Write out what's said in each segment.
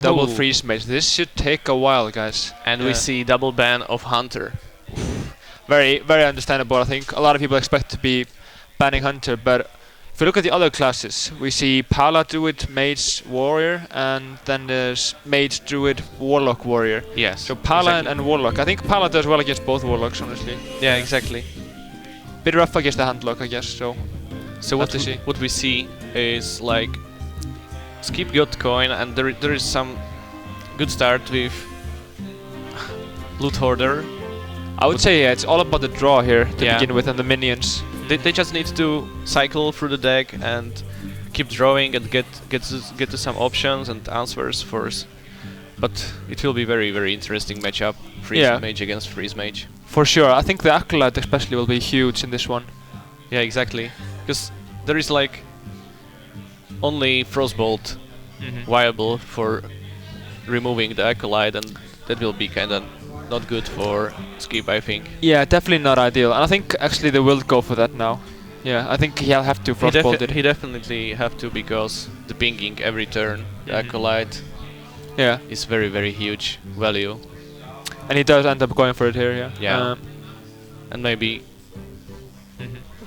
double Oh. freeze mage. This should take a while, guys. And we see double ban of Hunter. Very, very understandable. I think a lot of people expect to be banning Hunter, but if you look at the other classes, we see Pala, Druid, Mage, Warrior, and then there's Mage, Druid, Warlock, Warrior. Yes. So Pala exactly. and Warlock. I think Pala does well against both Warlocks, honestly. Yeah, exactly. Bit rough against the Handlock, I guess. So what to see. what we see is like Skip got coin, and there is some good start with Loot Hoarder. I would say it's all about the draw here to Yeah. begin with, and the minions. They just need to cycle through the deck and keep drawing and get to some options and answers first. But it will be very interesting matchup. Freeze Mage against Freeze Mage. For sure. I think the Acolyte especially will be huge in this one. Yeah, exactly. Because there is like only Frostbolt viable for removing the Acolyte, and that will be kinda not good for Skip, I think. Yeah, definitely not ideal. And I think actually they will go for that now. Yeah, I think he'll have to Frostbolt it. He definitely have to, because the pinging every turn, the Acolyte, is very huge value. And he does end up going for it here, yeah. Yeah. And maybe...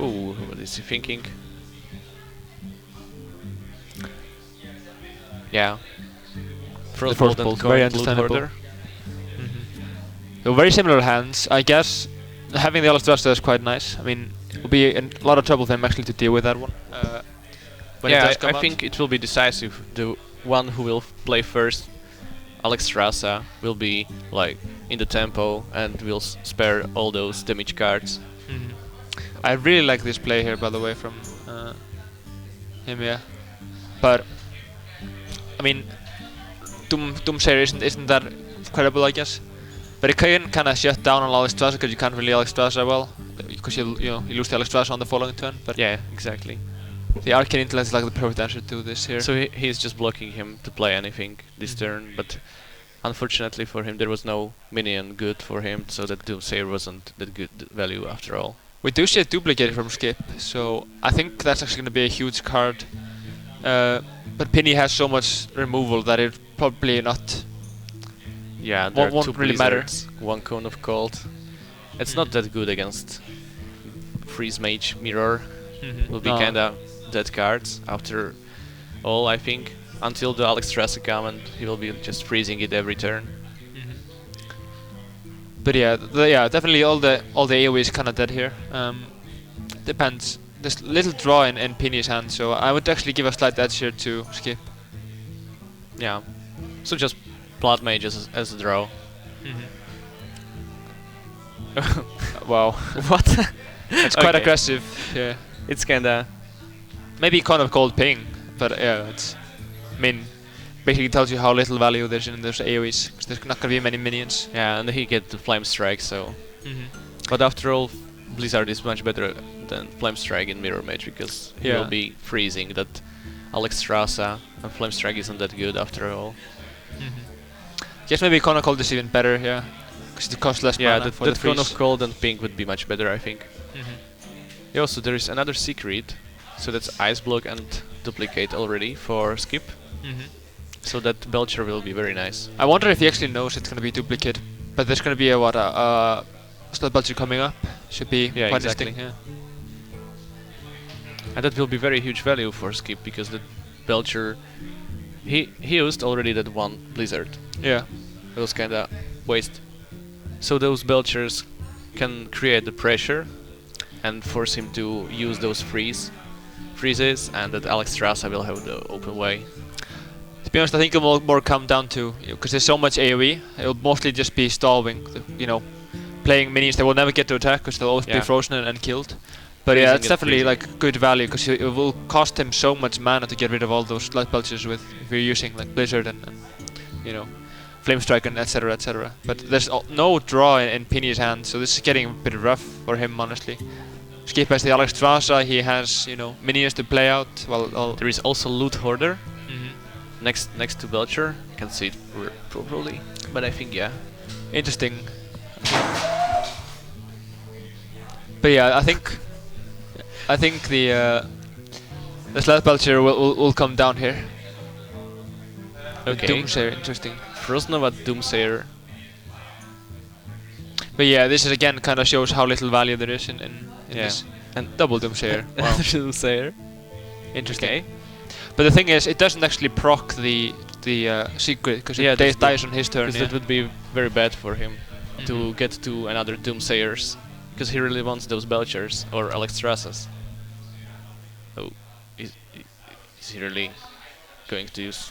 Ooh, what is he thinking? Yeah. Frostbolt and very Loot understandable. Hoarder. So very similar hands. I guess having the Alexstrasza is quite nice. I mean, it will be in a lot of trouble for him actually to deal with that one. When it Yeah, does come I out. think it will be decisive. The one who will play first, Alexstrasza, will be like in the tempo and will spare all those damage cards. I really like this play here, by the way, from him, yeah. But I mean, Doomsayer isn't that credible, I guess. But it can kind of shut down on Alexstrasza because you can't really Alexstrasza well, because you lose the Alexstrasza on the following turn. But Yeah, exactly. the Arcane Intellect is like the perfect answer to this here. So he's just blocking him to play anything this turn, but unfortunately for him there was no minion good for him, so that Doomsayer wasn't that good value after all. We do see a duplicate from Skip, so I think that's actually going to be a huge card. But Pini has so much removal that it probably not. Yeah, there are Won't two really matter. Blizzards, one Cone of Cold. It's not that good against Freeze Mage Mirror. Will be No. kinda dead cards after all, I think. Until the Alexstrasza come, and he will be just freezing it every turn. But yeah, yeah, definitely all the AoE is kind of dead here. Depends. There's little draw in Pini's hand, so I would actually give a slight edge here to Skip. Yeah. So just Blood Mage as a draw. Wow, What? it's quite Okay. aggressive. Yeah, It's kinda... maybe kind of cold ping, but yeah, it's. I mean, basically tells you how little value there's in those AoEs, because there's not gonna be many minions. Yeah, and he get the Flame Strike, so... But after all, Blizzard is much better than Flame Strike in Mirror Mage, because he will be freezing that Alexstrasza, and Flame Strike isn't that good after all. Guess maybe Cone of Cold is even better, yeah, because it costs less Yeah, mana that, for the that Cone freeze. of Cold and Pink would be much better, I think. Yeah, also there is another secret, so that's Ice Block and Duplicate already for Skip. So that Belcher will be very nice. I wonder if he actually knows it's gonna be duplicate, but there's gonna be a Slot Belcher coming up. Should be Yeah, quite exactly. interesting. And that will be very huge value for Skip, because the Belcher... He used already that one Blizzard. Yeah. It was kinda waste. So those Belchers can create the pressure and force him to use those freezes, and that Alexstrasza will have the open way. To be honest, I think it will more come down to, because there's so much AoE, it will mostly just be stalling. Playing minions that will never get to attack because they'll always be frozen and killed. But yeah, it's definitely like good value, because it will cost him so much mana to get rid of all those Light Belchers with, if you're using like Blizzard and Flame Strike and etc. etc. But there's no draw in Pini's hand, so this is getting a bit rough for him, honestly. Skip has the Alexstrasza, he has minions to play out. Well, there is also Loot Hoarder next to Belcher. I can't see it properly, but I think interesting. But yeah, I think the Slot Belcher will come down here. Okay. Doomsayer, interesting. Frostnova Doomsayer. But yeah, this is again kind of shows how little value there is in this. And Double Doomsayer. Wow. Doomsayer. Interesting. Okay. But the thing is, it doesn't actually proc the secret because it dies on his turn. That would be very bad for him to get to another Doomsayers, because he really wants those Belchers or Alexstrasas. Oh, is he really going to use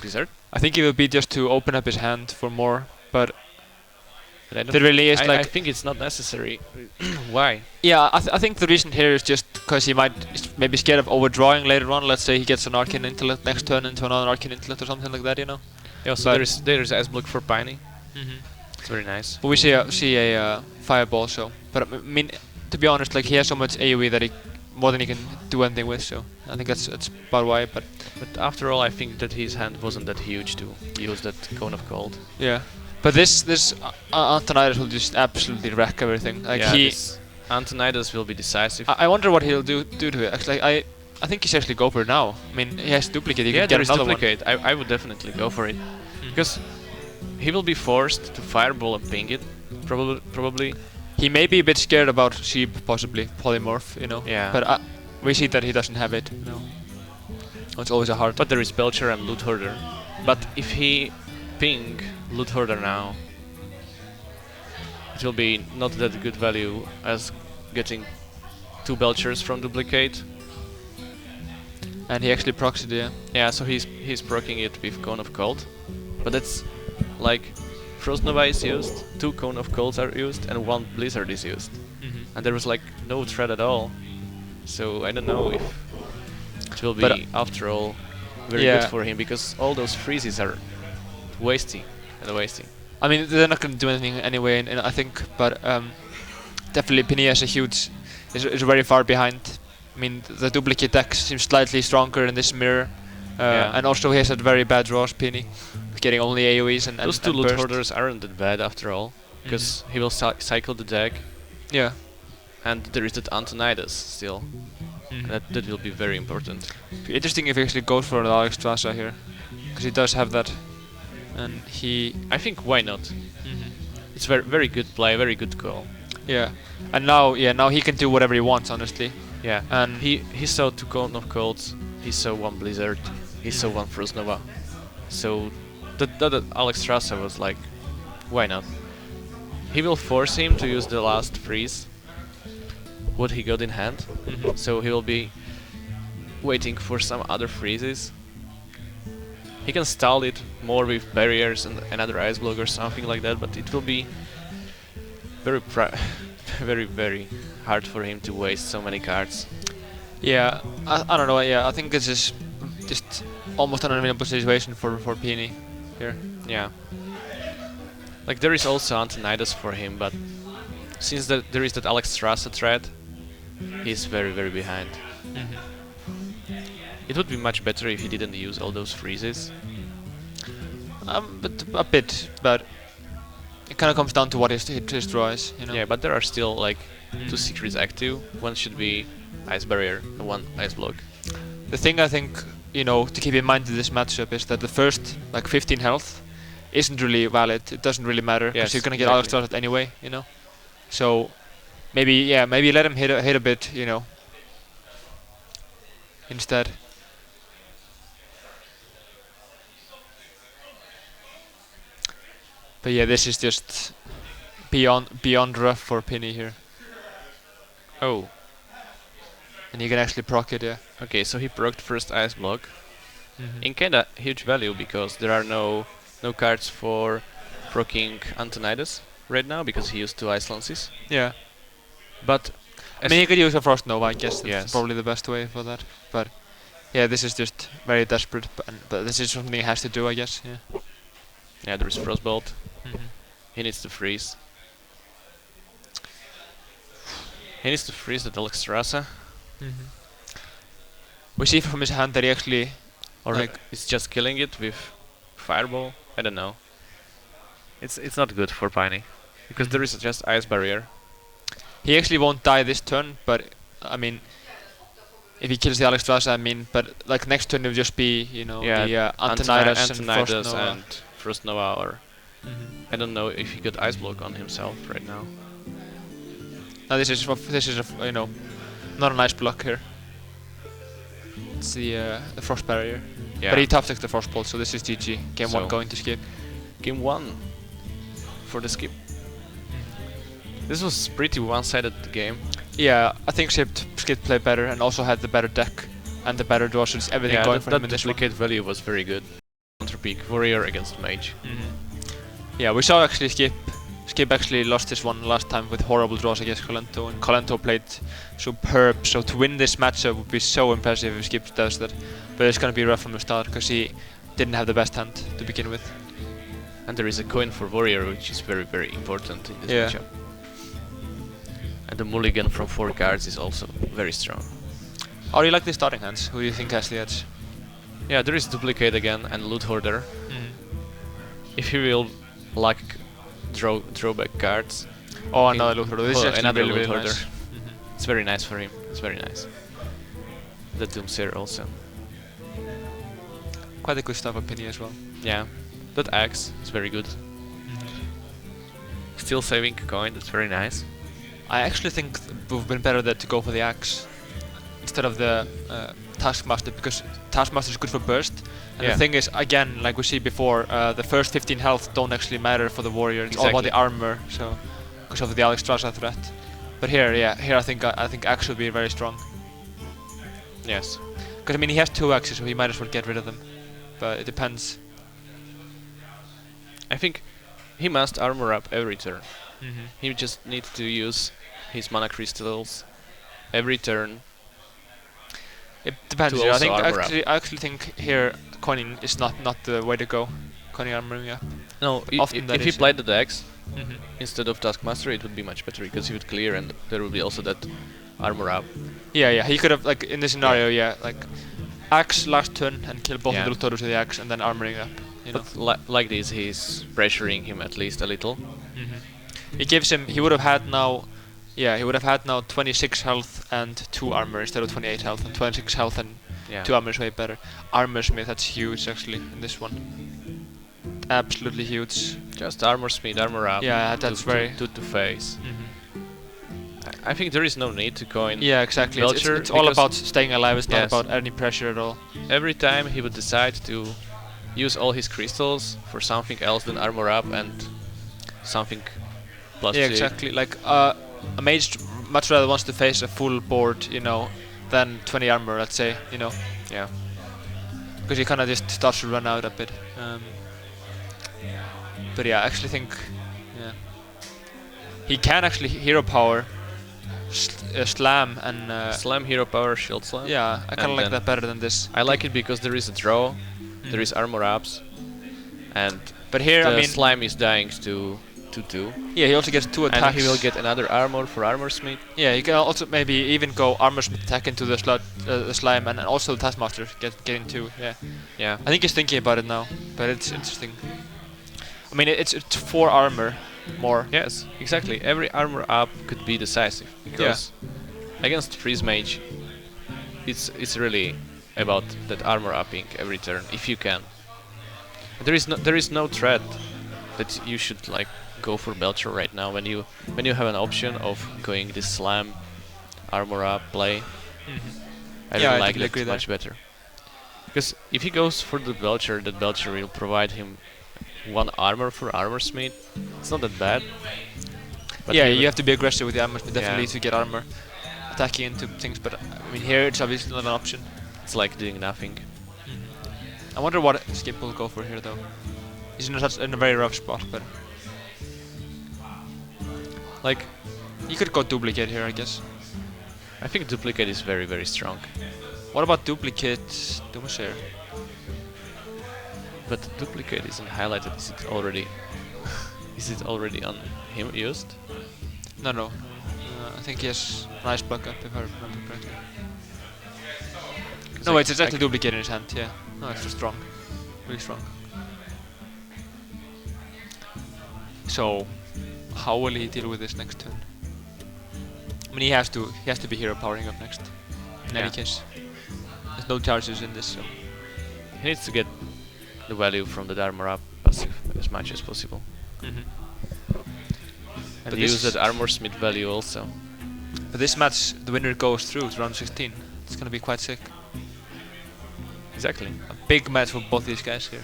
Blizzard? I think it would be just to open up his hand for more, but But there really is I think it's not necessary. Why? Yeah, I think the reason here is just because he might maybe scared of overdrawing later on. Let's say he gets an Arcane Intellect next turn into another Arcane Intellect or something like that, you know. Yeah, so there's Ice Block for Pini. It's very nice. But we see a Fireball, so. But I mean, to be honest, like he has so much AoE that he more than he can do anything with. So I think that's about why. But after all, I think that his hand wasn't that huge to use that Cone of Cold. Yeah. But this Antonidas will just absolutely wreck everything. Like Antonidas will be decisive. I wonder what he'll do to it. Actually, I think he should actually go for it now. I mean, he has duplicate. He can get another duplicate. I would definitely go for it, because he will be forced to Fireball and ping it. Probably. He may be a bit scared about Sheep, possibly Polymorph, you know. Yeah. But we see that he doesn't have it. You know. It's always a hard. But there is Belcher and Loot Hoarder. But if he ping Loot Hoarder now, it will be not that good value as getting 2 Belchers from duplicate. And he actually procs it, yeah. Yeah, so he's proccing it with Cone of Cold. But that's like Frostnova is used, 2 Cone of Colds are used, and 1 Blizzard is used. And there was like no threat at all. So I don't know if it will be after all very good for him, because all those freezes are wasting. I mean, they're not going to do anything anyway, and I think, but definitely Pini has a huge, is very far behind. I mean, the duplicate deck seems slightly stronger in this mirror, and also he has had very bad draws, Pini, getting only AoEs and those 2 Loot Hoarders aren't that bad after all, because he will cycle the deck. Yeah. And there is that Antonidas still. That will be very important. Be interesting if he actually goes for an Alexstrasza here, because he does have that. And I think why not? It's very good play, very good call. Yeah, and now he can do whatever he wants, honestly. Yeah, and he saw 2 Cone of Colds, he saw 1 Blizzard, he saw 1 Frostnova. So that Alexstrasza was like, why not? He will force him to use the last freeze, what he got in hand. So he will be waiting for some other freezes. He can stall it more with barriers and another Ice Block or something like that, but it will be very hard for him to waste so many cards. Yeah, I don't know. Yeah, I think this is just almost an unwinnable situation for Pini here. Yeah. Like there is also Antonidas for him, but since there is that Alexstrasza threat, he's very behind. It would be much better if he didn't use all those freezes. But a bit, but it kind of comes down to what his draw is, you know. Yeah, but there are still like 2 secrets active. One should be Ice Barrier and 1 Ice Block. The thing I think, you know, to keep in mind in this matchup is that the first like 15 health isn't really valid. It doesn't really matter because you're gonna get Alexstrasza anyway, you know. So maybe let him hit a bit, you know, instead. But yeah, this is just beyond rough for Pini here. Oh. And he can actually proc it, yeah. Okay, so he procced first Ice Block. In kinda huge value, because there are no cards for proccing Antonidas right now, because he used 2 Ice Lances. Yeah. But I mean, he could use a Frostnova, I guess. That's probably the best way for that. But yeah, this is just very desperate. But this is something he has to do, I guess. Yeah. Yeah, there is Frostbolt. He needs to freeze. He needs to freeze the Alexstrasza. We see from his hand that he actually, it's just killing it with Fireball. I don't know. It's not good for Pini, because there is just Ice Barrier. He actually won't die this turn, but I mean, If he kills the Alexstrasza, I mean, but like next turn it would just be, you know, the Antonidas and and Frost Nova, or Mm-hmm. I don't know if he got Ice Block on himself right now. Now this is you know, not a nice block here. It's the Frost Barrier. Yeah. But he top decks the Frost Bolt, so this is GG. Game 1 going to skip. Game 1 for the skip. This was pretty one-sided game. Yeah, I think Skip played better and also had the better deck and the better draw, so everything going for him in this one. That duplicate value was very good. Counter peak Warrior against Mage. Yeah, we saw actually Skip actually lost this one last time with horrible draws against Colento, and Colento played superb, so to win this matchup would be so impressive if Skip does that. But it's gonna be rough from the start, because he didn't have the best hand to begin with. And there is a coin for Warrior, which is very, very important in this matchup. And the mulligan from 4 cards is also very strong. How do you like the starting hands? Who do you think has the edge? Yeah, there is Duplicate again and Loot Hoarder. If he will like drawback cards. Oh, another Loot Hoarder. This is another really, Loot really Hoarder. nice. It's very nice for him. It's very nice. The Doomsayer also. Quite a good stuff of Pini as well. Yeah, that axe is very good. Still saving a coin, that's very nice. I actually think we've been better there to go for the axe instead of the Taskmaster, because Taskmaster is good for burst. And the thing is, again, like we see before, the first 15 health don't actually matter for the warrior. It's all about the armor, so because of the Alexstrasza threat. But here, I think axe would be very strong. Yes. Because I mean, he has 2 axes, so he might as well get rid of them. But it depends. I think he must armor up every turn. He just needs to use his mana crystals every turn. It depends. I actually think here coining is not the way to go. Coining armoring up. No, if he played the decks instead of Taskmaster, it would be much better, because he would clear and there would be also that armor up. Yeah, he could have, like in this scenario, like axe last turn and kill both of the Luthodus with the axe and then armoring up. You know? But like this, he's pressuring him at least a little. It gives him. He would have had now. Yeah, he would have had now 26 health and 2 armor instead of 28 health, and 26 health and 2 armor is way better. Armor Smith, that's huge actually in this one. Absolutely huge. Just armor Smith, armor up. Yeah, that's very to face. I think there is no need to coin. Yeah, exactly. It's all about staying alive. It's not about any pressure at all. Every time he would decide to use all his crystals for something else than armor up and something plus. Yeah, exactly. Like a mage much rather wants to face a full board, you know, than 20 armor, let's say, you know. Yeah. Because he kind of just starts to run out a bit. But yeah, I actually think, he can actually hero power, slam and slam, hero power, shield slam. Yeah, I kind of like that better than this. I like it because there is a draw, there is armor ups, and but here the I mean slime is dying to 2. Yeah, he also gets 2 attacks. And he will get another armor for armor smith. Yeah, you can also maybe even go armor smith attack into the slime, and also the Taskmaster getting 2. Yeah. I think he's thinking about it now, but it's interesting. I mean, it's 4 armor more. Yes, exactly. Every armor up could be decisive, because against freeze mage, it's really about that armor upping every turn if you can. There is no threat that you should like go for Belcher right now when you have an option of going this slam armor up play. I really like that much better, because if he goes for the Belcher, that Belcher will provide him 1 armor for armor smith. It's not that bad. But yeah, you have to be aggressive with the armor smith definitely to get armor attacking into things, but I mean here it's obviously not an option. It's like doing nothing. I wonder what Skip will go for here though. He's in a very rough spot, but like you could go duplicate here, I guess. I think duplicate is very, very strong. What about duplicate Doomsayer? But duplicate isn't highlighted. Is it already on him used? No. I think he has nice block up if I remember correctly. No, it's exactly duplicate in his hand. Yeah. No, it's just strong, really strong. So, how will he deal with this next turn? I mean, he has to be hero powering up next. in any case. There's no charges in this, so. He needs to get the value from the armor up as much as possible. And But use that armor smith value also. But this match, the winner goes through to round 16. It's gonna be quite sick. Exactly. A big match for both these guys here.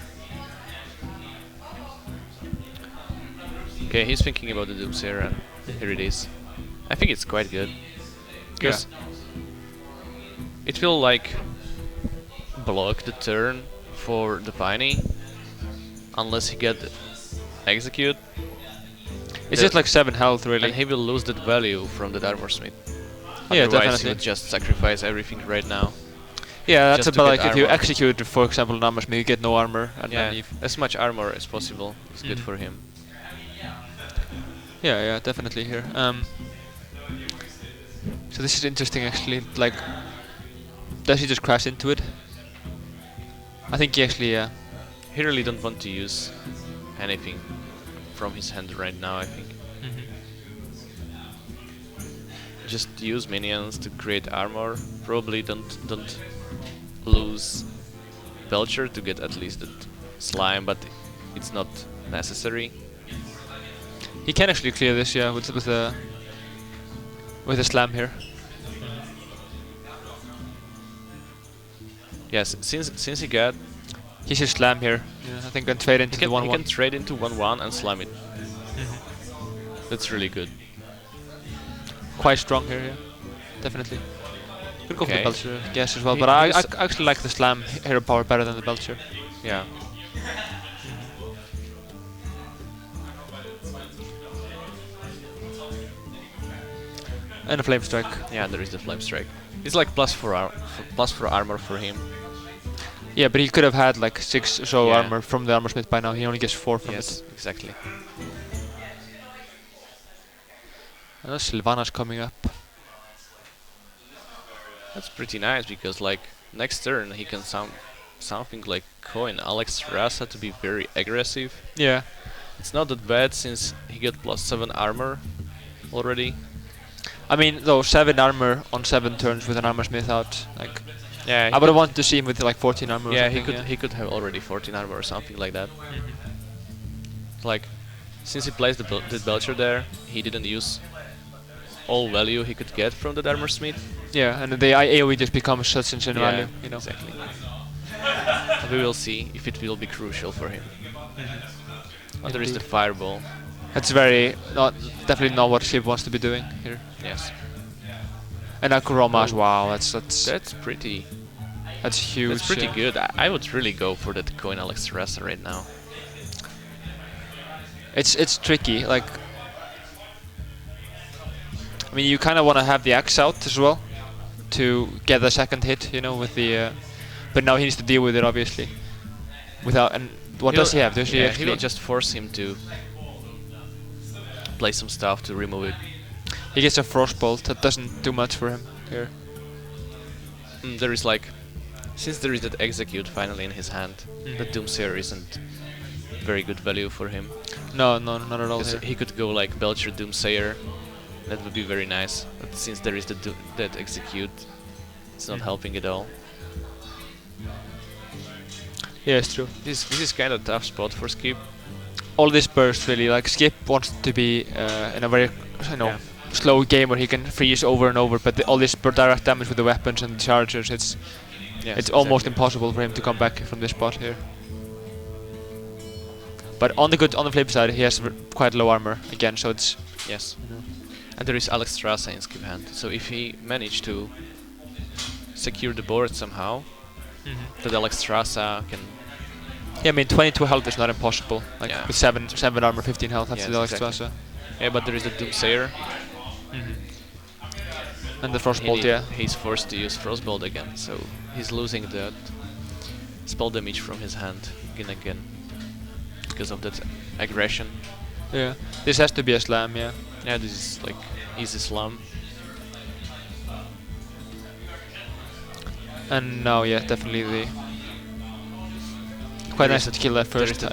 Okay, he's thinking about the Doomsayer, and here it is. I think it's quite good. Because it will like block the turn for the Pini unless he get execute. It's just like 7 health really. And he will lose that value from the armor smith. Yeah, Otherwise definitely. he would just sacrifice everything right now. Yeah, that's just to about get like if you armor. execute, for example, an armor smith, you get no armor, and then you as much armor as possible is good for him. Yeah, definitely here. So this is interesting actually. Like, does he just crash into it? I think he actually, He really don't want to use anything from his hand right now, I think. Just use minions to create armor. Probably don't lose Belcher to get at least that slime, but it's not necessary. He can actually clear this, yeah, with a slam here. Yes, since he got, he should slam here. Yeah, I think can trade into the 1-1. He can trade into 1-1 and slam it. That's really good. Quite strong here, yeah, definitely. Could go for the Belcher, yes, as well. He But I actually like the slam hero power better than the Belcher. Yeah. And a flame strike. Yeah, there is the flame strike. It's like +4 armor for him. Yeah, but he could have had like 6 or so armor from the armor smith by now. He only gets 4 from it. Yes, exactly. And Sylvana's coming up. That's pretty nice because like next turn he can something like coin Alex Rasa to be very aggressive. Yeah. It's not that bad since he got +7 armor already. I mean, though 7 armor on 7 turns with an armor smith out, like. Yeah. I would have wanted to see him with like 14 armor. Yeah, or he could have already 14 armor or something like that. Like, since he plays the Belcher there, he didn't use all value he could get from the armor smith. Yeah, and the AoE just becomes such insane value, you know. Exactly. We will see if it will be crucial for him. And there is the fireball. That's definitely not what Shib wants to be doing here. Yes. And Akuroma's, wow, that's pretty. That's huge. That's pretty good. I would really go for that coin Alex Rasa right now. It's tricky. Like, I mean, you kind of want to have the axe out as well to get the second hit, you know, with the. But now he needs to deal with it, obviously. Without and what does he have? Does he actually? He will just force him to play some stuff to remove it. He gets a frostbolt. That doesn't do much for him here. There is like, since there is that execute finally in his hand, the Doomsayer isn't very good value for him. No, not at all. Here. He could go like Belcher Doomsayer. That would be very nice. But since there is that execute, it's not helping at all. Yeah, it's true. This is kind of tough spot for Skip. All this burst really, like Skip wants to be in a very slow game where he can freeze over and over, but all this direct damage with the weapons and the chargers, it's almost impossible for him to come back from this spot here. But on the flip side, he has quite low armor again, so it's And there is Alex Rasa in Skip hand, so if he managed to secure the board somehow, that Alex Rasa can. Yeah, I mean 22 health is not impossible. Like with 7 armor, 15 health, that's the Alex Rasa. Yeah, but there is the Doomsayer. And the Frostbolt, He's forced to use Frostbolt again, so he's losing that spell damage from his hand again because of that aggression. Yeah, this has to be a slam, yeah. Yeah, this is like easy slam. And now, yeah, definitely the quite nice to kill that first.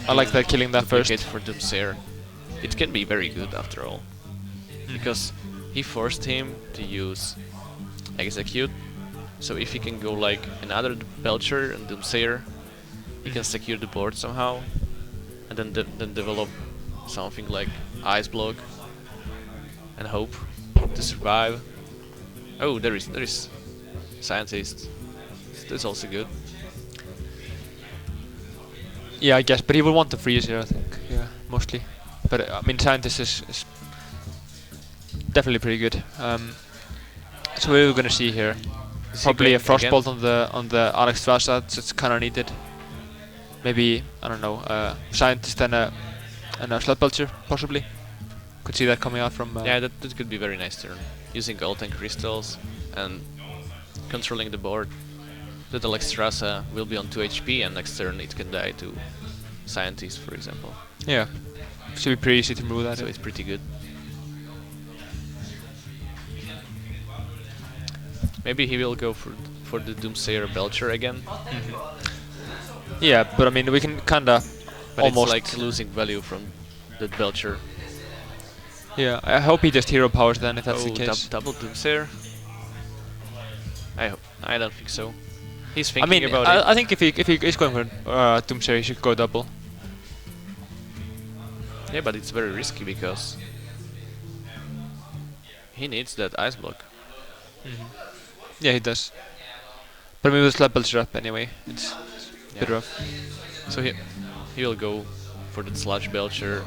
I like that killing that first. For Doomsayer. It can be very good after all, because he forced him to use execute, So if he can go like another Belcher and Doomsayer, he can secure the board somehow, and then develop something like Ice Block and hope to survive. Oh, there is Scientist. That's also good. Yeah, I guess, but he will want to freeze here, I think. Yeah, mostly. But I mean, Scientist is definitely pretty good. So what are we gonna see here? Probably a Frostbolt on the Alex Strasa. It's kind of needed. Maybe, I don't know, Scientist and a Sled Belcher, possibly. Could see that coming out from... yeah, that could be very nice turn. Using gold and crystals and controlling the board. That Alex Strasa will be on 2 HP and next turn it can die to Scientist, for example. Yeah, should be pretty easy to remove that. So it's pretty good. Maybe he will go for the Doomsayer Belcher again. Yeah, but I mean, we can kinda almost... it's like losing value from that Belcher. Yeah, I hope he just hero powers then, if that's the case. Double Doomsayer? I don't think so. He's thinking about it. I think if he is going for Doomsayer, he should go double. Yeah, but it's very risky because he needs that Ice Block. Yeah, he does. But maybe we'll slap Belcher up anyway. It's a bit rough. So he will go for the Sludge Belcher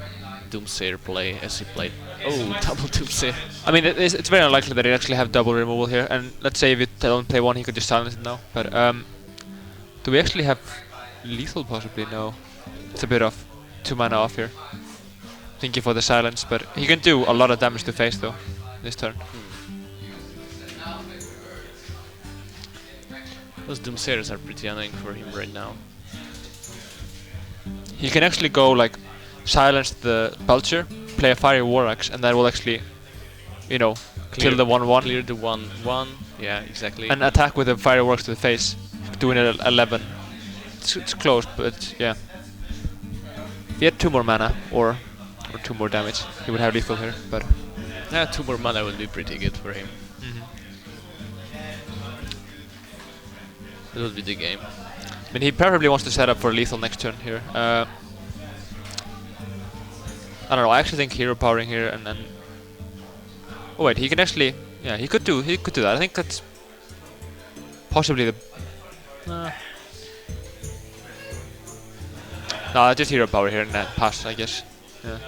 Doomsayer play as he played. Oh, double Doomsayer. I mean, it's very unlikely that he actually have double removal here. And let's say if you don't play one, he could just silence it now. But do we actually have lethal? Possibly no. It's a bit off. 2 mana off here. Thank you for the silence, but he can do a lot of damage to face though this turn. Those Doomsayers are pretty annoying for him right now. He can actually go like silence the Belcher, play a Fiery War Axe, and that will actually, you know, kill the 1/1. Clear the 1/1. Yeah, exactly. And attack with the Fiery War Axe to the face, doing it at 11. It's close, but yeah. If he had 2 more mana or 2 more damage, he would have lethal here. But yeah, 2 more mana would be pretty good for him. That would be the game. I mean, he probably wants to set up for lethal next turn here. I don't know. I actually think hero powering here and then. Oh wait, he can actually. Yeah, he could do that. I think that's possibly the. No, just hero power here and then pass, I guess. Yeah.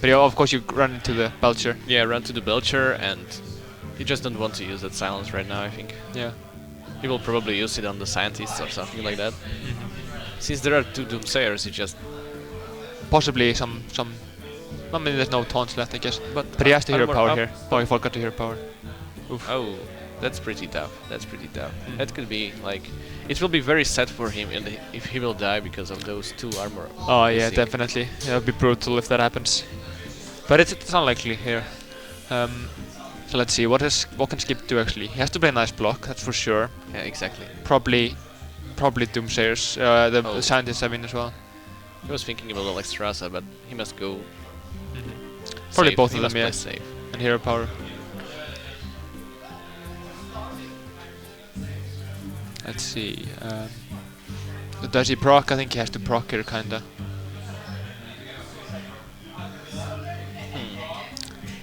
But yeah, of course you run into the Belcher. Yeah, run to the Belcher, and you just don't want to use that silence right now, I think. Yeah. He will probably use it on the Scientists or something like that. Since there are 2 Doomsayers, he just... Possibly some... I mean, there's no taunts left, I guess. But he has to hero power here. Oh, he forgot to hero power. Oof. Oh, that's pretty tough. That's pretty tough. That could be, like... It will be very sad for him if he will die because of those 2 armor. Oh yeah, definitely. It would be brutal if that happens. But it's unlikely here. So let's see, what can Skip do actually? He has to play a nice block, that's for sure. Yeah, exactly. Probably Doomsayers, the Scientists I mean as well. I was thinking about Alex Strasa, but he must go probably safe. both of them, yeah. Safe. And hero power. Let's see. Does he proc? I think he has to proc here, kinda.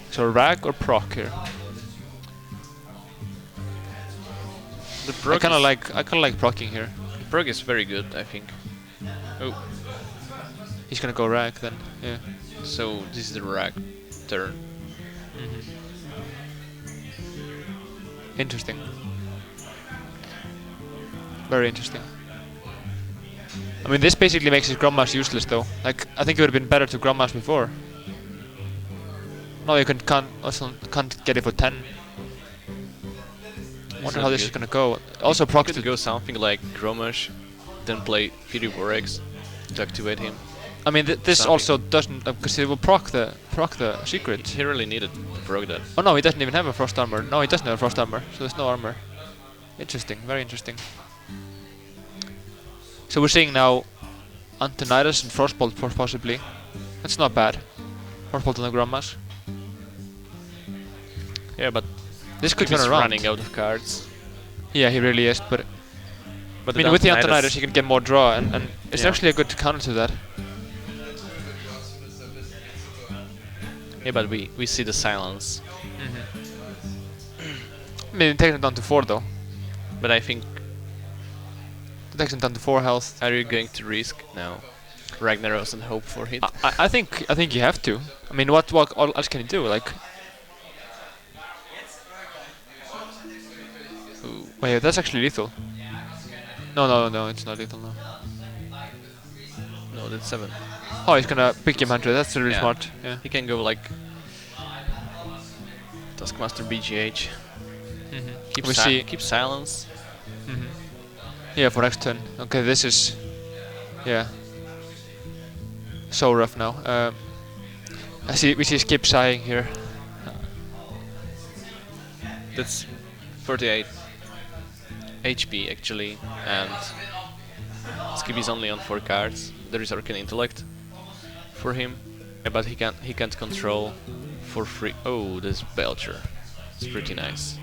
So rag or proc here? The proc I kinda like procking here. The proc is very good, I think. Oh. He's gonna go rag then, yeah. So this is the rag turn. Interesting. Very interesting. I mean, this basically makes his Grandmaster useless though. Like, I think it would have been better to Grandmaster before. No, you can't get it for 10. Wonder how this is gonna go. Also, proc could go something like Grommash, then play Fury Vorex to activate him. I mean, this also doesn't, because it will proc the secret. He really needed to proc that. Oh no, he doesn't even have a frost armor. No, he doesn't have a frost armor, so there's no armor. Interesting, very interesting. So we're seeing now Antonidas and Frostbolt possibly. That's not bad. Frostbolt on the Grandmas. Yeah, but this could turn around. Running out of cards. Yeah, he really is. But But I mean, with the Antonidas, he can get more draw, and it's actually a good counter to that. Yeah, but we see the silence. I mean, it takes him down to 4 though. But I think. It takes him down to 4 health. Are you going to risk? No. Ragnaros and hope for hit. I think you have to. I mean, what else can you do? Like. Ooh. Wait, that's actually lethal. No, it's not lethal now. No, that's 7. Oh, he's gonna pick him 100. That's really smart. Yeah. He can go like Taskmaster BGH. Keep silence. Yeah, for next turn. Okay, this is so rough now. We see Skip sighing here. That's 48 HP actually, and Skip is only on 4 cards. There is Arcane Intellect for him, but he can't control for free. Oh, this Belcher. It's pretty nice.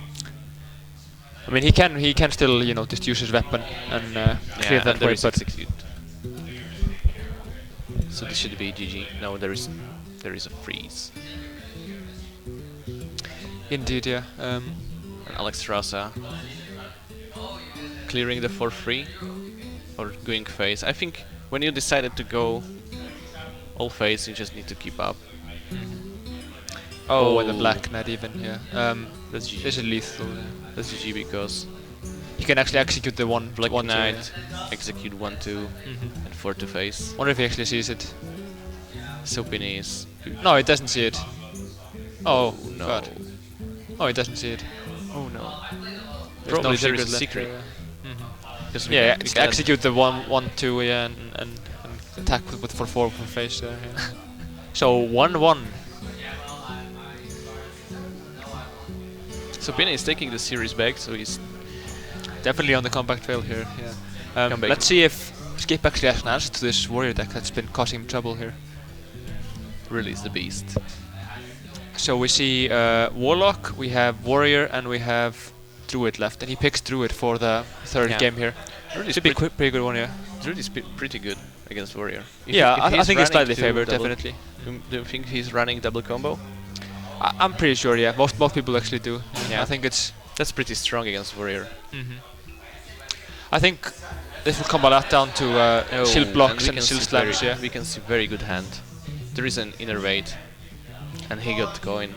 I mean, he can still just use his weapon and clear that way, but execute. So this should be GG. No, there is a freeze. Indeed, yeah. And Alex Rasa clearing the 4-3 or going phase. I think when you decided to go all phase, you just need to keep up. Oh, and the black, not even, yeah. That's GG. This is lethal. Yeah. That's GG because he can actually execute the Black one Knight, execute 1-2, and 4 to face. Wonder if he actually sees it. So Pini is. No, he doesn't see it. Oh no. God. Oh, he doesn't see it. Oh no. There's Probably no there is a left secret. There, yeah, execute the 1-2, yeah, and attack with 4-4 for face there. Yeah. So 1-1. So Pini is taking the series back, so he's definitely on the comeback trail here. Yeah. Let's see if Skip actually has an answer to this warrior deck that's been causing him trouble here. Release the beast. So we see Warlock, we have Warrior, and we have Druid left, and he picks Druid for the third game here. Druid should be pretty good one, yeah. Druid is pretty good against Warrior. I think he's slightly favored, definitely. Do you think he's running double combo? I'm pretty sure, yeah. Most people actually do. Yeah. I think that's pretty strong against Warrior. I think this will come a lot down to shield blocks and shield slams. Yeah, we can see very good hand. There is an inner weight, and he got coin.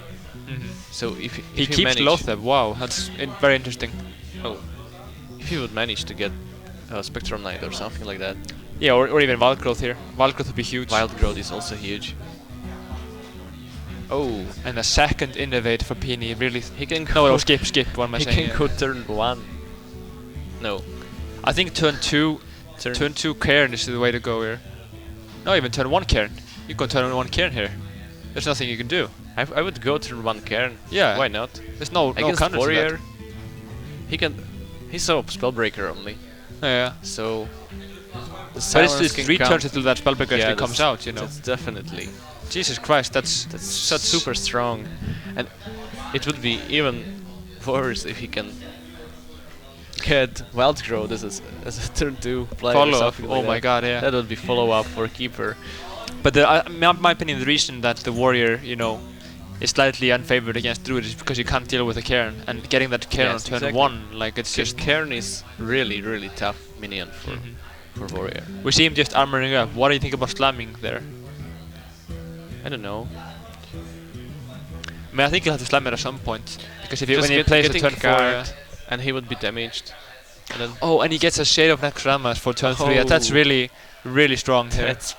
So if he keeps Lotheb, wow, that's very interesting. Oh, if he would manage to get Spectrum Knight or something like that. Yeah, or even Wild Growth here. Wild Growth would be huge. Wild Growth is also huge. Oh, and a second innovate for Pini. Really, he can go. No, skip. What am I saying? He can go turn 1. No, I think turn 2. Turn 2 Cairn is the way to go here. No, even turn 1 Cairn. You can turn 1 Cairn here. There's nothing you can do. I would go turn 1 Cairn. Yeah. Why not? There's no counter Warrior. to that. He can. He's a Spellbreaker only. Yeah. So. But it's 3 turns until that Spellbreaker actually comes out. That's definitely. Jesus Christ, that's such super strong, and it would be even worse if he can get Wild Growth as a turn 2 player. Follow up. Like my God, yeah. That would be follow up for keeper. But my opinion, the reason that the warrior, is slightly unfavored against Druid is because you can't deal with a Cairn, and getting that Cairn on turn 1, like it's just Cairn is really tough minion for warrior. We see him just armoring up. What do you think about slamming there? I don't know. I mean, I think he'll have to slam it at some point, because when he plays a turn 4, and he would be damaged. And and he gets a Shade of Necroramas for turn 3. That's really strong here. That's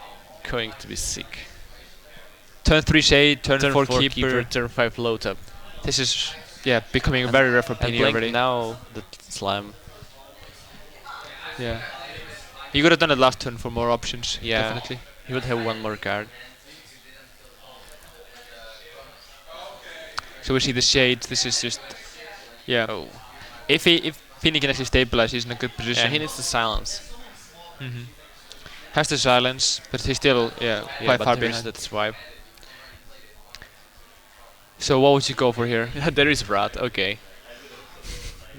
going to be sick. Turn 3 Shade, turn 4 keeper, turn 5 low tap. This is becoming very rare for Pini already. Now the slam. Yeah. He could have done it last turn for more options. Yeah, definitely. He would have 1 more card. So we see the Shade. This is just If Pini can actually stabilize, he's in a good position. Yeah, he needs the silence. Has the silence, but he's still quite far behind. That swipe. So what would you go for here? There is Rat. Okay.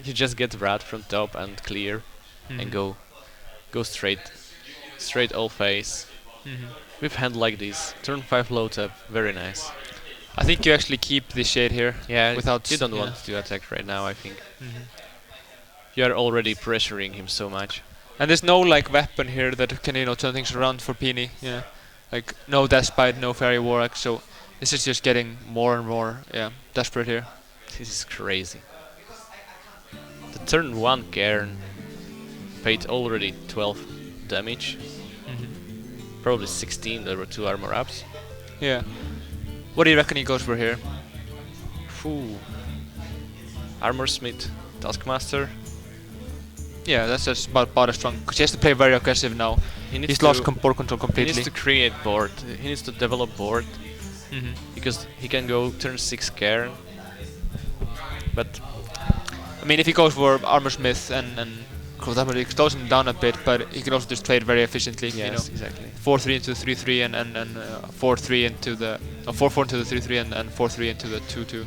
You just get Rat from top and clear, and go straight all face. With hand like this, turn 5 low tap, very nice. I think you actually keep this shade here. Yeah, without you don't want to attack right now, I think. You are already pressuring him so much. And there's no like weapon here that can turn things around for Pini. Yeah, like no Deathbite, no Fairy Warlock. So this is just getting more and more desperate here. This is crazy. The turn 1 Cairn paid already 12 damage. Probably 16, there were 2 armor ups. Yeah. What do you reckon he goes for here? Phew. Armor Smith, Taskmaster. Yeah, that's just about as strong. Because he has to play very aggressive now. He's lost board control completely. He needs to create board. He needs to develop board. Because he can go turn 6 Cairn. But I mean, if he goes for Armor Smith and it slows him down a bit, but he can also just trade very efficiently. Yes, exactly. 4-3 into 3-3 and 4-3 into the 4-4 into the 3-3 and 4-3 into the 2-2.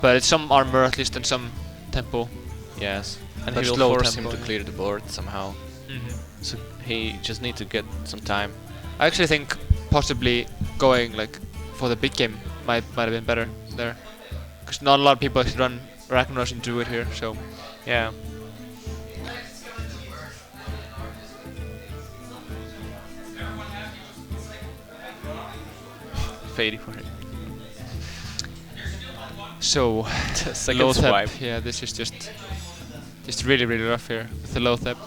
But it's some armor at least and some tempo. Yes, and but he will force him to clear the board somehow. So he just need to get some time. I actually think possibly going like for the big game might have been better there, because not a lot of people actually run Ragnaros and Druid here. So yeah. Fadey for him. So second low swipe. tap. Yeah, this is just really rough here with the low tap.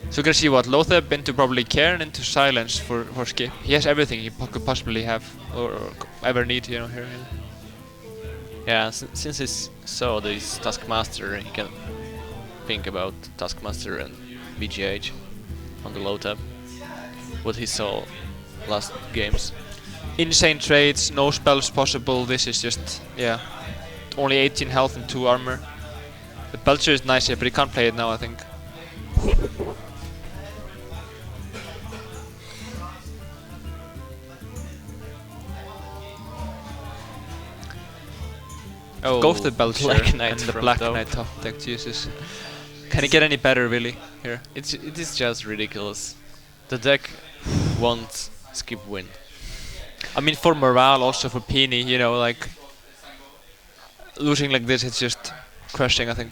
So we're gonna see what low tap into probably Cairn into silence for Skip. He has everything he could possibly have or ever need, here. Yeah, since he saw this Taskmaster, he can think about Taskmaster and VGH on the low tap. What he saw last games. Insane trades, no spells possible. This is just only 18 health and 2 armor. The Belcher is nice here, but he can't play it now, I think. Oh, go for the Belcher Black Knight and the from Black top. Knight top deck. Jesus, can it get any better really here? It is just ridiculous. The deck won't skip win. I mean, for morale, also for Pini, like losing like this, it's just crushing. I think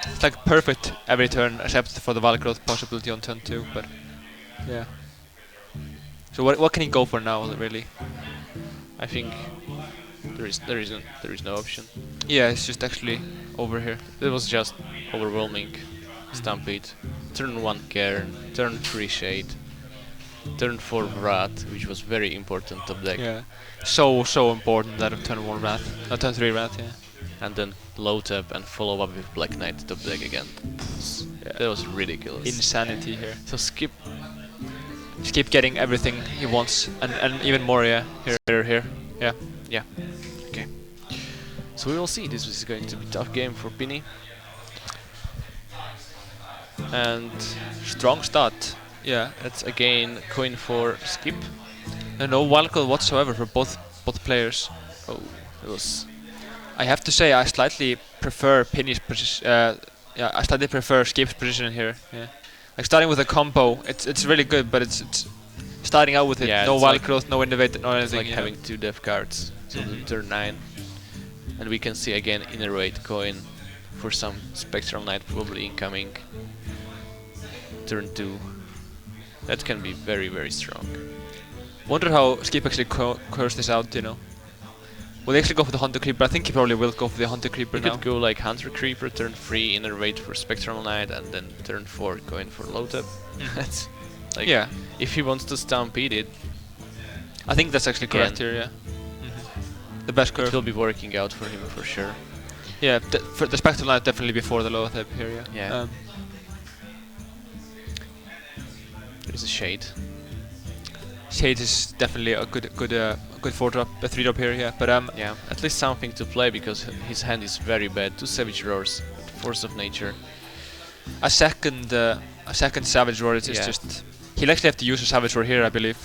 it's like perfect every turn, except for the Valor Growth possibility on turn 2. But yeah. So what can he go for now, really? I think there is no option. Yeah, it's just actually over here. It was just overwhelming. Stampede. Turn 1 Cairn, turn 3 Shade, turn 4 Wrath, which was very important top deck. Yeah, so important that of turn 1 Wrath, turn 3 Wrath, yeah. And then low tap and follow up with Black Knight top deck again. That was ridiculous. Insanity here. So Skip getting everything he wants and even more, yeah. Here, yeah. Yeah. Okay. So we will see. This is going to be a tough game for Pini. And strong start. Yeah. It's again coin for Skip. And no wildcard whatsoever for both players. Oh, it was. I have to say I slightly prefer Pini's position. I slightly prefer Skip's position here. Yeah. Like starting with a combo, it's really good, but it's starting out with it. No wild growth, no innovate, no anything. It's like having 2 death cards. So turn 9, and we can see again innervate coin for some Spectral Knight probably incoming. Turn 2. That can be very strong. Wonder how Skip actually curves this out, Will they actually go for the Hunter Creeper? I think he probably will go for the Hunter Creeper now. He could go like Hunter Creeper, turn 3, innervate for Spectral Knight, and then turn 4 going for low tap. That's like, if he wants to stampede it. I think that's actually correct here, yeah. The best curve. It will be working out for him for sure. Yeah, for the Spectral Knight definitely before the low tap here, yeah. Yeah. There is a Shade. Shade is definitely a good 4-drop, a 3-drop here, yeah. But yeah, at least something to play because his hand is very bad. 2 Savage Roars, Force of Nature. A second Savage Roar is just. He'll actually have to use a Savage Roar here, I believe.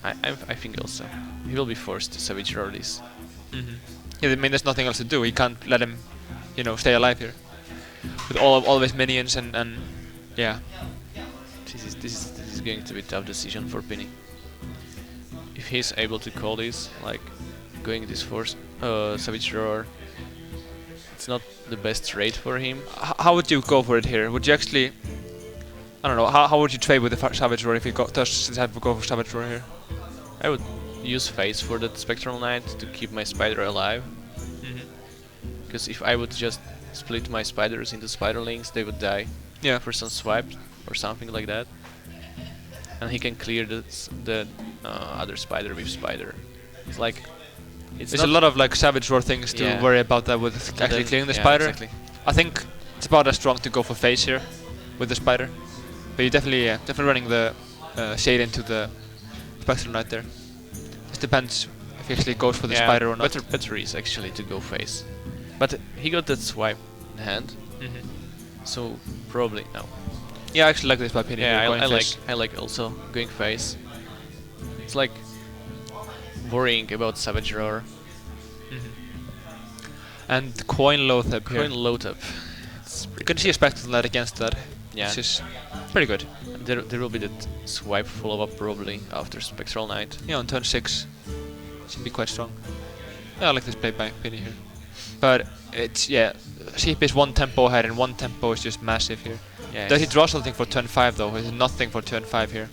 I think also. He will be forced to Savage Roar this. Yeah, I mean, there's nothing else to do. He can't let him, stay alive here. With all of his minions and yeah. This is going to be a tough decision for Pini. If he's able to call this, like going this force Savage Roar, it's not the best trade for him. How would you go for it here? Would you actually, I don't know, how would you trade with the Savage Roar if he does decide to go for Savage Roar here? I would use Phase for that Spectral Knight to keep my spider alive. Because if I would just split my spiders into spiderlings, they would die. Yeah. For some swipe or something like that. And he can clear the other spider with spider. It's like there's a lot of like Savage Roar things to worry about that with actually clearing the spider. Exactly. I think it's about as strong to go for Phase here with the spider. But you definitely running the shade into the Spectral Knight there. It depends if he actually goes for the spider or not. Better is actually to go Phase. But he got that swipe in hand. So probably no. Yeah, I actually like this by Pini. Yeah, I like also going Phase. It's like worrying about Savage Roar. And coin loath up here. Coin load up. You can see a Spectral Knight against that. Yeah. Which is pretty good. There will be that swipe follow-up probably after Spectral Knight. Yeah, on turn 6. Should be quite strong. Yeah, I like this play by Pini here. But it's, CP is 1 tempo ahead and 1 tempo is just massive here. Yeah, Does he draw something for turn 5 though? There's nothing for turn 5 here.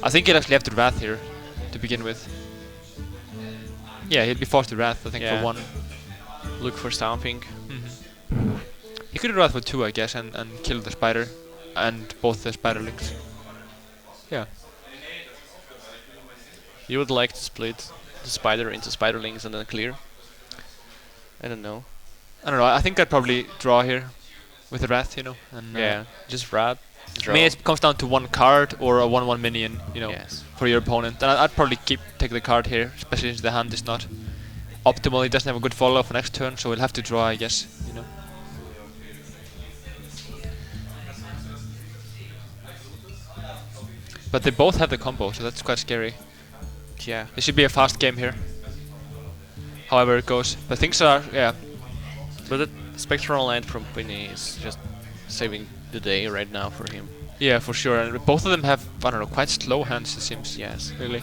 I think he'll actually have to Wrath here to begin with. Yeah, he'll be forced to Wrath, I think, for 1. Look for something. He could Wrath for 2, I guess, and kill the spider and both the spiderlings. Yeah. You would like to split the spider into spiderlings and then clear? I don't know. I think I'd probably draw here with the Wrath, and just Wrath. I mean, it comes down to 1 card or a 1/1 minion, for your opponent. And I'd probably take the card here, especially since the hand is not optimal. He doesn't have a good follow for next turn, so we'll have to draw, I guess. But they both have the combo, so that's quite scary. Yeah. It should be a fast game here. However it goes. But things are, But the Spectral Knight from Pini is just saving the day right now for him. Yeah, for sure. And both of them have, quite slow hands, it seems. Yes. Really.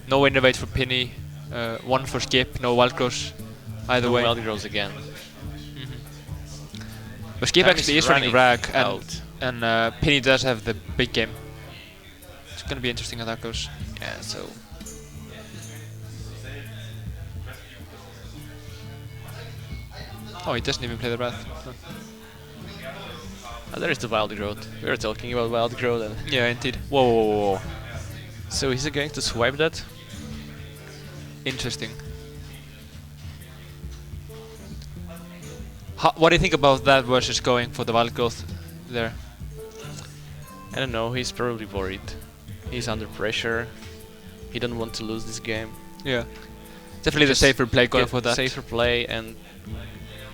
No Innovate for Pini. 1 for Skip, no Wild Growth. Either way. Wild Growth again. But Skip actually is running Rag, and Pini does have the big game. It's gonna be interesting how that goes. Yeah, so... Oh, he doesn't even play the Wrath. there is the Wild Growth. We were talking about Wild Growth and... Yeah, indeed. Whoa. So is he going to swipe that? Interesting. What do you think about that versus going for the Wild Growth there? I don't know, he's probably worried. He's under pressure. He doesn't want to lose this game. Yeah. Definitely the safer play going for that. Safer play, and...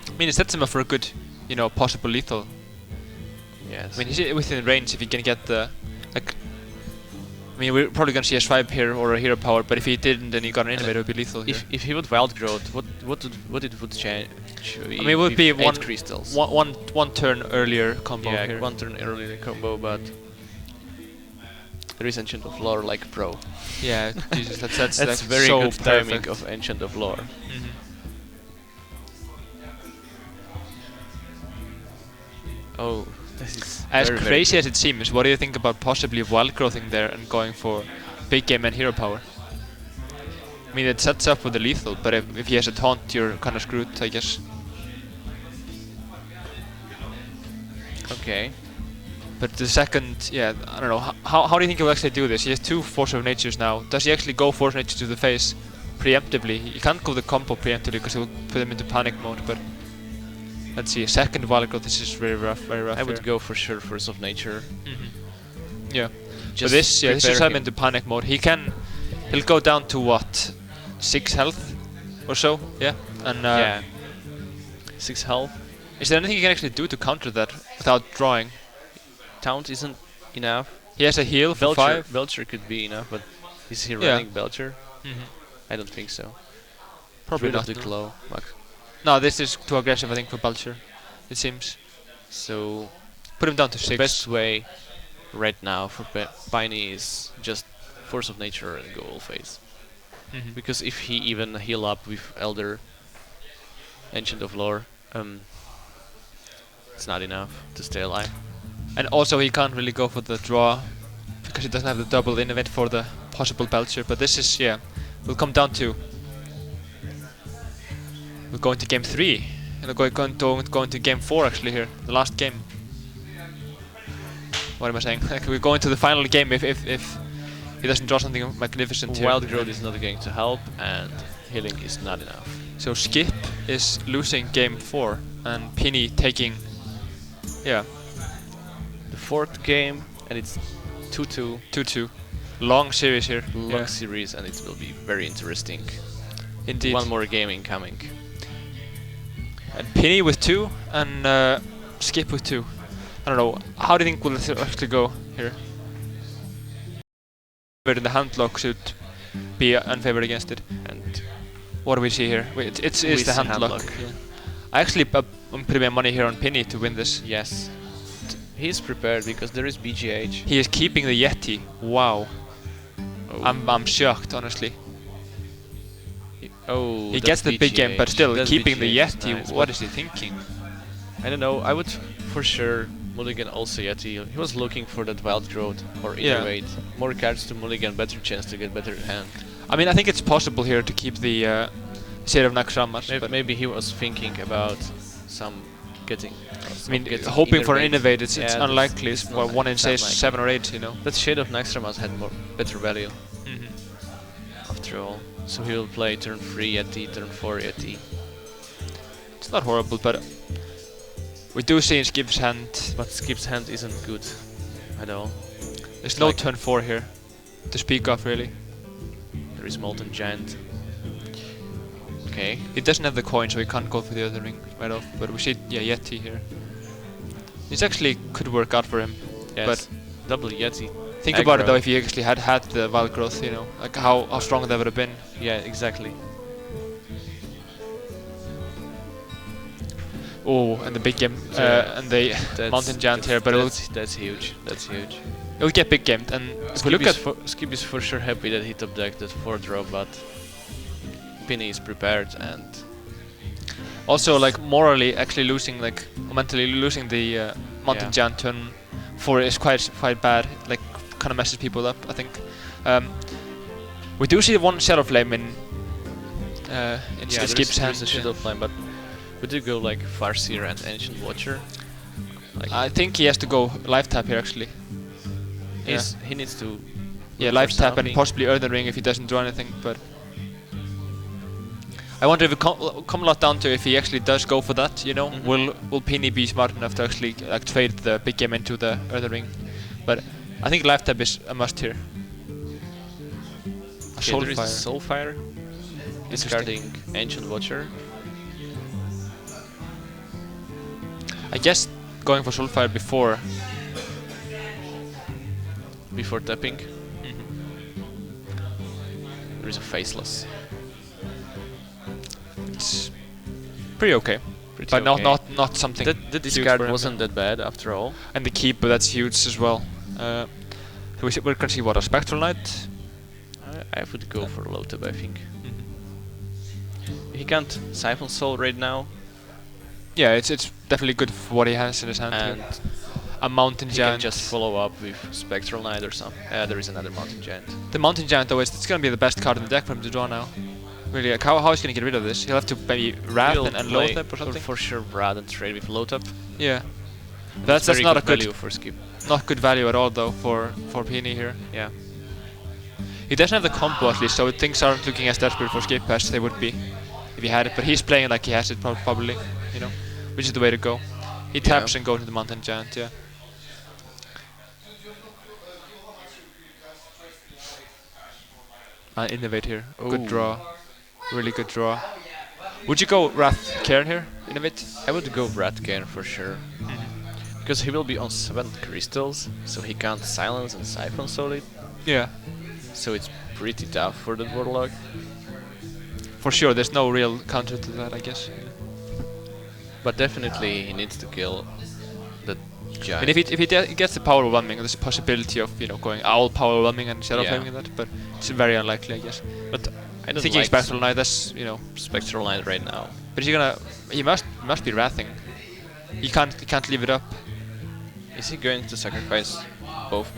I mean, it sets him up for a good, possible lethal. Yes. I mean, he's within range if he can get the... I mean, we're probably gonna see a swipe here or a hero power, but if he didn't, then he got an innovator, it would be lethal here. If he would Wild Growth, what it would change? I mean, it would be 1 crystals. One turn earlier combo here. Yeah, 1 turn earlier combo, but there is Ancient of Lore like pro. Yeah, Jesus, that's that's very so good perfect. timing of Ancient of Lore. Oh, this is as crazy as it seems. What do you think about possibly Wild Growthing there and going for big game and hero power? I mean, it sets up with the lethal, but if he has a taunt, you're kind of screwed, I guess. Okay. But the second, I don't know. How do you think he will actually do this? He has 2 Force of Natures now. Does he actually go Force of Nature to the face preemptively? He can't go the combo preemptively because he will put him into panic mode, but... Let's see, second Wild Growth, this is very rough I would go for sure Force of Nature. Yeah. But this just set him into panic mode. He'll go down to what? 6 health or so? Yeah. And 6 health. Is there anything you can actually do to counter that without drawing? Taunt isn't enough. He has a heal for 5. Belcher could be enough, but is he running Belcher? I don't think so. Probably rid of not. the No. claw. No, this is too aggressive, I think, for Belcher. It seems. So Put him down to 6. the best way right now for Pini is just Force of Nature and go all phase. Because if he even heal up with Elder, Ancient of Lore, it's not enough to stay alive. And also he can't really go for the draw because he doesn't have the double innovate for the possible Belcher. But this is, yeah, we'll come down to. We're going to game 3. And we're going to game 4 actually here, the last game. What am I saying? Like we're going to the final game if he doesn't draw something magnificent here. Wild Growth is not going to help, and healing is not enough. So Skip is losing game 4, and Pini taking, yeah, the 4th game, and it's 2-2. 2-2. Long series here. Long series, and it will be very interesting. Indeed. One more game incoming. And Pini with 2, and Skip with 2. I don't know. How do you think will it actually go here? Where the handlock should be unfavored against it. And what do we see here? Wait, it's the handlock. Yeah. I actually I'm putting my money here on Pini to win this. Yes. He's prepared because there is BGH. He is keeping the Yeti. Wow. Oh. I'm shocked, honestly. He gets the big game, but still keeping the Yeti. Nice, what is he thinking? I don't know. I would for sure mulligan also Yeti. He was looking for that Wild Growth or Innovate. More cards to mulligan, better chance to get better hand. I mean, I think it's possible here to keep the Shade of Naxxramas. Maybe he was thinking about some getting. I mean, hoping for an Innovate, it's unlikely. It's 1 in say 7 or 8, you know. That Shade of Naxxramas had better value. After all. So he will play turn 3 Yeti, turn 4 Yeti. It's not horrible, but we do see in Skip's hand. But Skip's hand isn't good at all. There's no turn 4 here to speak of, really. There is Molten Giant. Okay. He doesn't have the coin, so he can't go for the other ring right off. But we see, Yeti here. This actually could work out for him. Yes. But double Yeti. Think about it though, if he actually had the Wild Growth, you know, like how strong that would have been. Yeah, exactly. Oh, and the big game, and the Mountain Giant here, but that's huge. That's huge. It'll get big gamed, and if we look at Skip is for sure happy that he top decked that 4-draw, but Pini is prepared, and also like morally actually losing, like mentally losing the Mountain Giant turn 4 is quite bad. Like kind of messes people up, I think. We do see one Shadow Flame in Skip's hand. There's a Shadow Flame, but would you go like Farseer and Ancient Watcher? Like I think he has to go life tap here actually. He needs to. Yeah, life tap and possibly Earthen Ring if he doesn't draw anything. But I wonder if it come a lot down to if he actually does go for that. You know, will Pini be smart enough to actually like trade the big game into the Earthen Ring? But I think life tap is a must here. There is Soulfire. Discarding Ancient Watcher. I guess going for Soulfire before tapping. There is a Faceless. It's pretty okay. But not something. The discard wasn't that bad after all. And the keep, but that's huge as well. So we're gonna see what a Spectral Knight. I would go for low tap, I think. He can't Siphon Soul right now. Yeah, it's definitely good for what he has in his hand. And here. A Mountain Giant. He can just follow up with Spectral Knight or something. There is another Mountain Giant. The Mountain Giant though, it's gonna be the best card in the deck for him to draw now. Really, like how is he gonna get rid of this? He'll have to maybe Wrath and low tap or something. For sure, Wrath and trade with low tap. Yeah, that's not a good value for Skip. Not good value at all though for Pini here. Yeah. He doesn't have the combo at least, so things aren't looking as desperate for Skip as they would be if he had it. But he's playing like he has it probably, you know, which is the way to go. He taps and goes to the Mountain Giant. Yeah. Innovate here. Ooh. Good draw. Really good draw. Would you go Wrath Cairn here? Innovate? I would go Wrath Cairn for sure. Because he will be on 7 crystals, so he can't silence and Siphon Soul it. Yeah. So it's pretty tough for the Warlock. for sure, there's no real counter to that, I guess. But definitely he needs to kill the giant. And if he gets the power overwhelming, there's a possibility of going owl power overwhelming and shadow flaming and that, but it's very unlikely, I guess. But I don't thinking like Spectral Knight, that's Spectral Knight right now. But he must be wrathing. He can't leave it up. Is he going to sacrifice both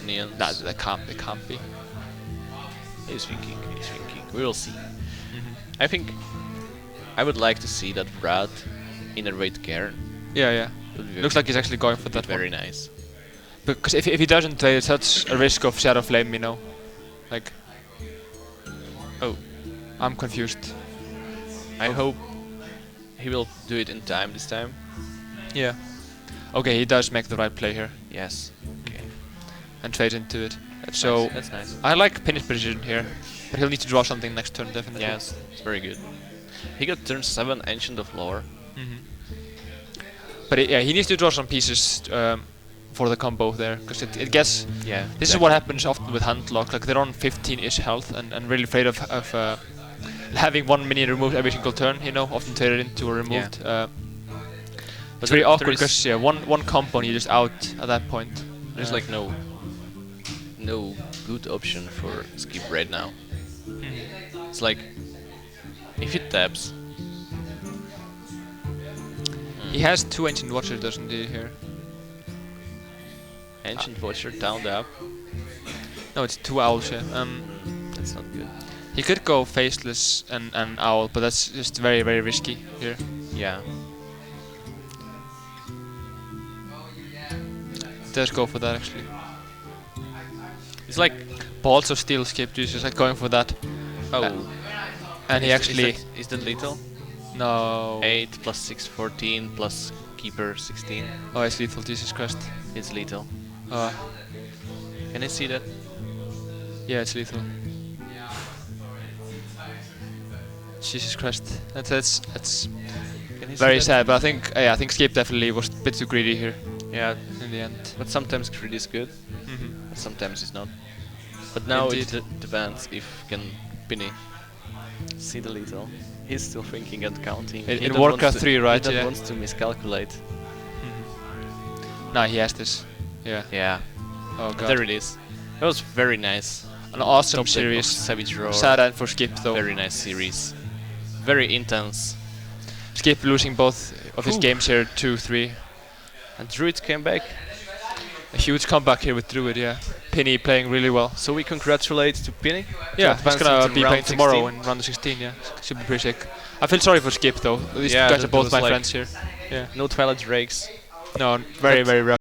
minions? Nah, that can't be. He's thinking. We will see. I think I would like to see that Brad innervate Cairn. Yeah. Looks like he's actually going for that very one. Nice. Because if he doesn't, there's such a risk of Shadow Flame, Like... Oh, I'm confused. I hope he will do it in time this time. Yeah. Okay, he does make the right play here. Yes. Okay. And trades into it. That's nice. I like Pini's position here, but he'll need to draw something next turn, definitely. Yes, it's very good. He got turn 7 Ancient of Lore. But he needs to draw some pieces for the combo there, because it gets... Yeah. This is what happens often with Handlock, like they're on 15-ish health and really afraid of having one minion removed every single turn, often traded into or removed. Yeah. It's very awkward because one combo and you're just out at that point. There's like no good option for skip right now. It's like if it taps. He has 2 Ancient Watchers, doesn't he, here? Ancient Watcher down the up. No, it's 2 Owls, yeah. That's not good. He could go Faceless and Owl, but that's just very, very risky here. Yeah. Does go for that actually. It's like Balls of Steel skip, just like going for that. Oh. And he actually... Is that lethal? No. 8 plus 6, 14 plus Keeper 16. Oh, it's lethal, Jesus Christ. It's lethal. Can I see that? Yeah, it's lethal. Jesus Christ. That's very sad, but I think Skip definitely was a bit too greedy here. Yeah, in the end. But sometimes greed is good, but sometimes it's not. But now it depends if can Pini see the lethal. He's still thinking and counting. In Warcraft 3, right? He wants to miscalculate. Nah, he has this. Yeah. Yeah. Oh god. There it is. That was very nice. An awesome series. Savage Roar. Sad end for Skip though. Very nice series. Very intense. Skip losing both of his games here, 2-3. And Druid came back. A huge comeback here with Druid, yeah. Pini playing really well. So we congratulate to Pini. Yeah, he's gonna be playing tomorrow in round 16, yeah. Should be pretty sick. I feel sorry for Skip though. These guys are both my friends here. Yeah. No Twilight Drakes. No, very, very rough.